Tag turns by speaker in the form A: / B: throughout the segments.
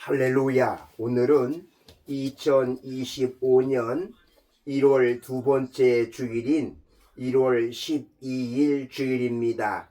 A: 할렐루야. 오늘은 2025년 1월 두 번째 주일인 1월 12일 주일입니다.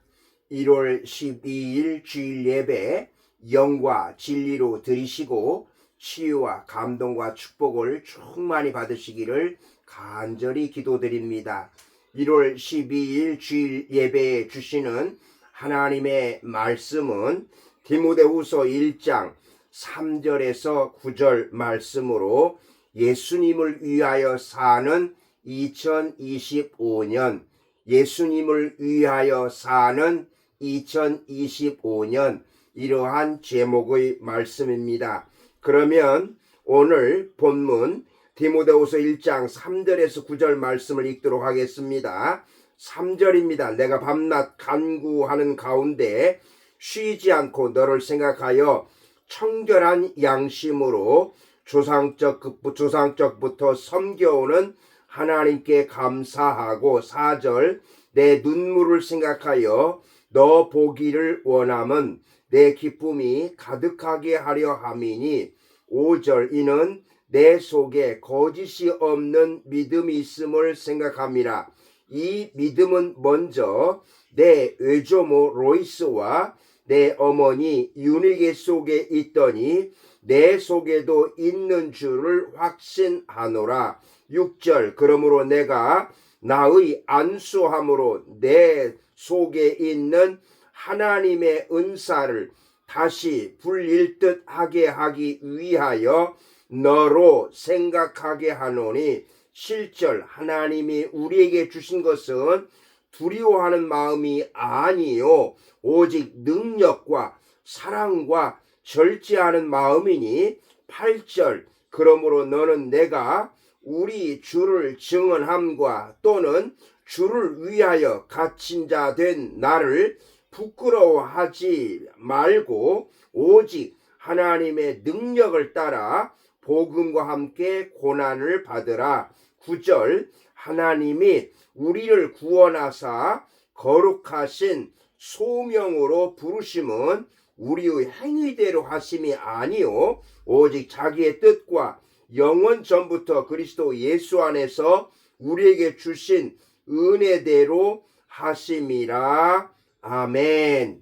A: 1월 12일 주일 예배 영과 진리로 드리시고 치유와 감동과 축복을 충만히 받으시기를 간절히 기도드립니다. 1월 12일 주일 예배에 주시는 하나님의 말씀은 디모데후서 1장 3절에서 9절 말씀으로 예수님을 위하여 사는 2025년, 예수님을 위하여 사는 2025년, 이러한 제목의 말씀입니다. 그러면 오늘 본문 디모데후서 1장 3절에서 9절 말씀을 읽도록 하겠습니다. 3절입니다. 내가 밤낮 간구하는 가운데 쉬지 않고 너를 생각하여 청결한 양심으로 조상적부터 섬겨오는 하나님께 감사하고 4절 내 눈물을 생각하여 너 보기를 원함은 내 기쁨이 가득하게 하려 함이니 5절 이는 내 속에 거짓이 없는 믿음이 있음을 생각함이라. 이 믿음은 먼저 내 외조모 로이스와 내 어머니 유니게 속에 있더니 내 속에도 있는 줄을 확신하노라. 6절 그러므로 내가 나의 안수함으로 내 속에 있는 하나님의 은사를 다시 불릴 듯 하게 하기 위하여 너로 생각하게 하노니 7절 하나님이 우리에게 주신 것은 두려워하는 마음이 아니요 오직 능력과 사랑과 절제하는 마음이니 8절 그러므로 너는 내가 우리 주를 증언함과 또는 주를 위하여 갇힌 자 된 나를 부끄러워하지 말고 오직 하나님의 능력을 따라 복음과 함께 고난을 받으라. 9절 하나님이 우리를 구원하사 거룩하신 소명으로 부르심은 우리의 행위대로 하심이 아니요 오직 자기의 뜻과 영원 전부터 그리스도 예수 안에서 우리에게 주신 은혜대로 하심이라. 아멘.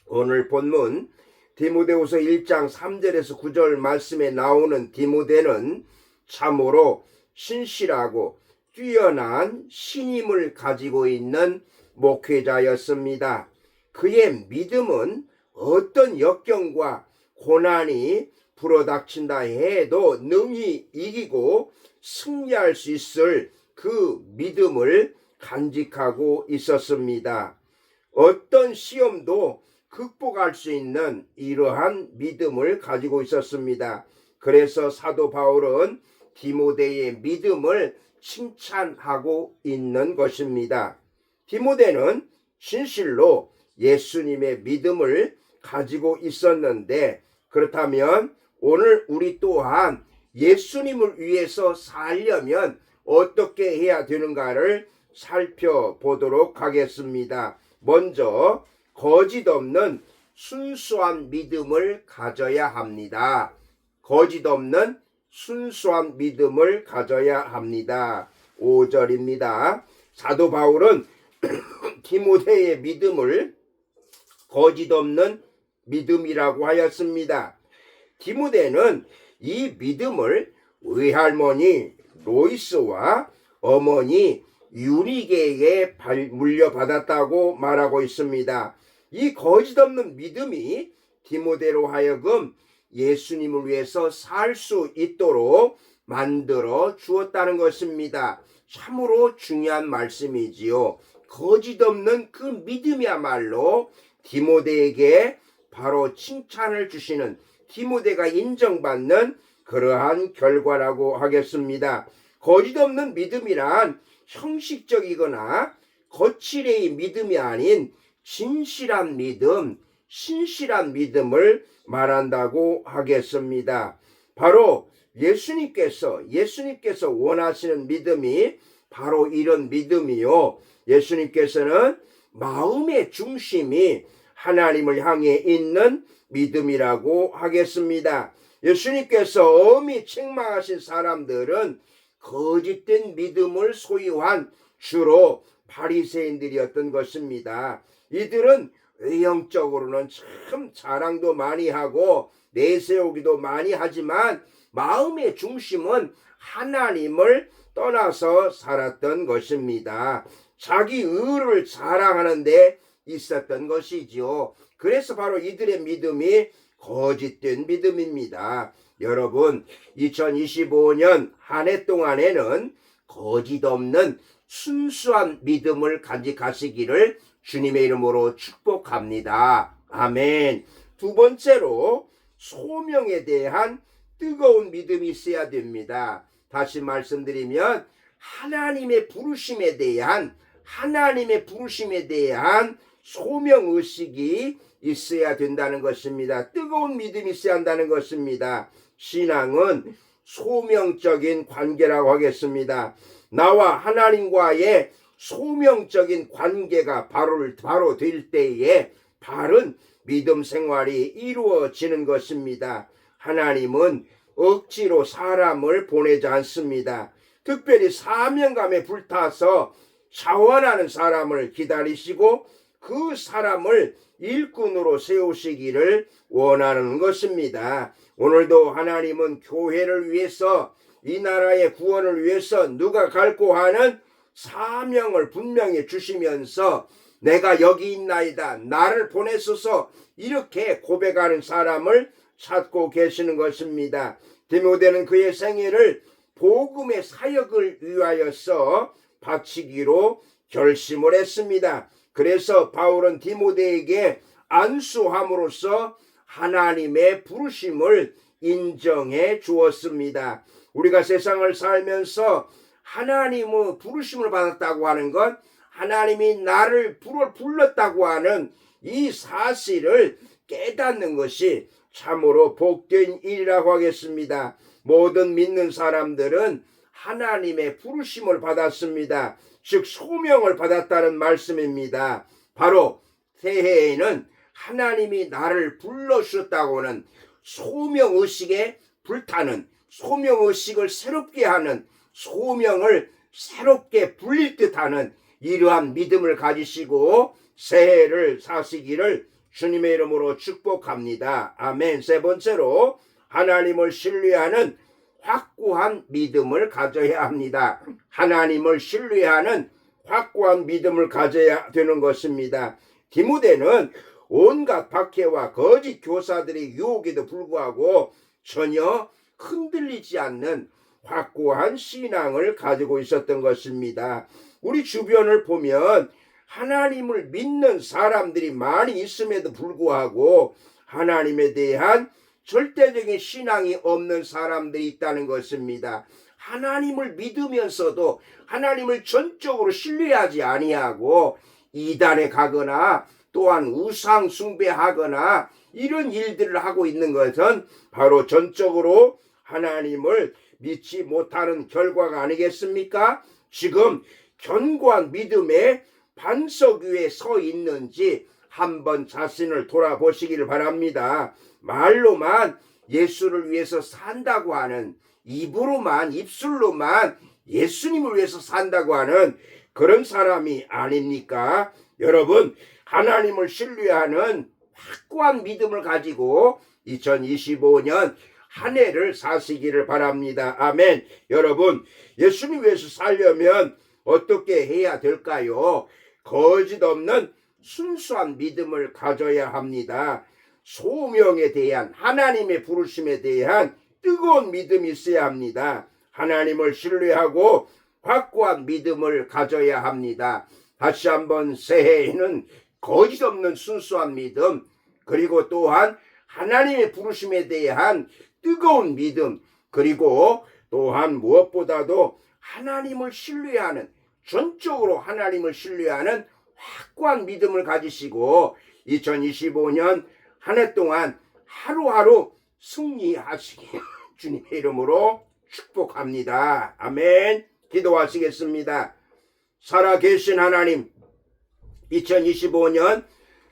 A: 오늘 본문 디모데후서 1장 3절에서 9절 말씀에 나오는 디모데는 참으로 신실하고 뛰어난 신임을 가지고 있는 목회자였습니다. 그의 믿음은 어떤 역경과 고난이 불어닥친다 해도 능히 이기고 승리할 수 있을 그 믿음을 간직하고 있었습니다. 어떤 시험도 극복할 수 있는 이러한 믿음을 가지고 있었습니다. 그래서 사도 바울은 디모데의 믿음을 칭찬하고 있는 것입니다. 디모데는 진실로 예수님의 믿음을 가지고 있었는데 그렇다면 오늘 우리 또한 예수님을 위해서 살려면 어떻게 해야 되는가를 살펴보도록 하겠습니다. 먼저 거짓 없는 순수한 믿음을 가져야 합니다. 거짓 없는 순수한 믿음을 가져야 합니다. 5절입니다. 사도 바울은 디모데의 믿음을 거짓 없는 믿음이라고 하였습니다. 디모데는 이 믿음을 외할머니 로이스와 어머니 유니게에게 물려받았다고 말하고 있습니다. 이 거짓 없는 믿음이 디모데로 하여금 예수님을 위해서 살 수 있도록 만들어 주었다는 것입니다. 참으로 중요한 말씀이지요. 거짓 없는 그 믿음이야말로 디모데에게 바로 칭찬을 주시는 디모데가 인정받는 그러한 결과라고 하겠습니다. 거짓 없는 믿음이란 형식적이거나 거칠의 믿음이 아닌 진실한 믿음, 신실한 믿음을 말한다고 하겠습니다. 바로 예수님께서 원하시는 믿음이 바로 이런 믿음이요. 예수님께서는 마음의 중심이 하나님을 향해 있는 믿음이라고 하겠습니다. 예수님께서 엄히 책망하신 사람들은 거짓된 믿음을 소유한 주로 바리새인들이었던 것입니다. 이들은 외형적으로는 참 자랑도 많이 하고 내세우기도 많이 하지만 마음의 중심은 하나님을 떠나서 살았던 것입니다. 자기 의를 자랑하는 데 있었던 것이지요. 그래서 바로 이들의 믿음이 거짓된 믿음입니다. 여러분, 2025년 한 해 동안에는 거짓 없는 순수한 믿음을 간직하시기를 주님의 이름으로 축복합니다. 아멘. 두 번째로 소명에 대한 뜨거운 믿음이 있어야 됩니다. 다시 말씀드리면 하나님의 부르심에 대한 소명의식이 있어야 된다는 것입니다. 뜨거운 믿음이 있어야 한다는 것입니다. 신앙은 소명적인 관계라고 하겠습니다. 나와 하나님과의 소명적인 관계가 바로 될 때에 바른 믿음 생활이 이루어지는 것입니다. 하나님은 억지로 사람을 보내지 않습니다. 특별히 사명감에 불타서 자원하는 사람을 기다리시고 그 사람을 일꾼으로 세우시기를 원하는 것입니다. 오늘도 하나님은 교회를 위해서 이 나라의 구원을 위해서 누가 갈고 하는 사명을 분명히 주시면서 내가 여기 있나이다 나를 보내소서 이렇게 고백하는 사람을 찾고 계시는 것입니다. 디모데는 그의 생애를 복음의 사역을 위하여서 바치기로 결심을 했습니다. 그래서 바울은 디모데에게 안수함으로써 하나님의 부르심을 인정해 주었습니다. 우리가 세상을 살면서 하나님의 부르심을 받았다고 하는 것, 하나님이 나를 불렀다고 하는 이 사실을 깨닫는 것이 참으로 복된 일이라고 하겠습니다. 모든 믿는 사람들은 하나님의 부르심을 받았습니다. 즉 소명을 받았다는 말씀입니다. 바로 새해에는 하나님이 나를 불러주셨다고는 소명의식에 불타는, 소명의식을 새롭게 하는, 소명을 새롭게 불릴 듯하는 이러한 믿음을 가지시고 새해를 사시기를 주님의 이름으로 축복합니다. 아멘. 세 번째로 하나님을 신뢰하는 확고한 믿음을 가져야 합니다. 하나님을 신뢰하는 확고한 믿음을 가져야 되는 것입니다. 디모데는 온갖 박해와 거짓 교사들의 유혹에도 불구하고 전혀 흔들리지 않는 확고한 신앙을 가지고 있었던 것입니다. 우리 주변을 보면 하나님을 믿는 사람들이 많이 있음에도 불구하고 하나님에 대한 절대적인 신앙이 없는 사람들이 있다는 것입니다. 하나님을 믿으면서도 하나님을 전적으로 신뢰하지 아니하고 이단에 가거나 또한 우상 숭배하거나 이런 일들을 하고 있는 것은 바로 전적으로 하나님을 믿지 못하는 결과가 아니겠습니까? 지금 견고한 믿음의 반석 위에 서 있는지 한번 자신을 돌아보시기를 바랍니다. 말로만 예수를 위해서 산다고 하는, 입술로만 예수님을 위해서 산다고 하는 그런 사람이 아닙니까? 여러분, 하나님을 신뢰하는 확고한 믿음을 가지고 2025년 한 해를 사시기를 바랍니다. 아멘. 여러분, 예수님 위해서 살려면 어떻게 해야 될까요? 거짓 없는 순수한 믿음을 가져야 합니다. 소명에 대한, 하나님의 부르심에 대한 뜨거운 믿음이 있어야 합니다. 하나님을 신뢰하고 확고한 믿음을 가져야 합니다. 다시 한번 새해에는 거짓 없는 순수한 믿음, 그리고 또한 하나님의 부르심에 대한 뜨거운 믿음, 그리고 또한 무엇보다도 하나님을 신뢰하는, 전적으로 하나님을 신뢰하는 확고한 믿음을 가지시고 2025년 한 해 동안 하루하루 승리하시기 주님의 이름으로 축복합니다. 아멘. 기도하시겠습니다. 살아계신 하나님, 2025년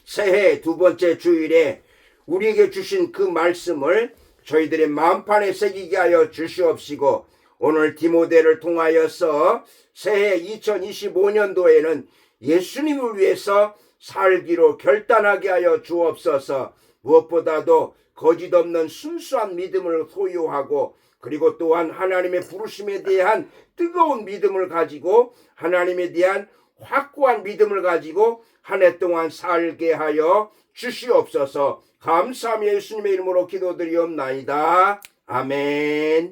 A: 새해 두 번째 주일에 우리에게 주신 그 말씀을 저희들의 마음판에 새기게 하여 주시옵시고, 오늘 디모데를 통하여서 새해 2025년도에는 예수님을 위해서 살기로 결단하게 하여 주옵소서. 무엇보다도 거짓 없는 순수한 믿음을 소유하고, 그리고 또한 하나님의 부르심에 대한 뜨거운 믿음을 가지고, 하나님에 대한 확고한 믿음을 가지고 한 해 동안 살게 하여 주시옵소서. 감사하며 예수님의 이름으로 기도드리옵나이다. 아멘.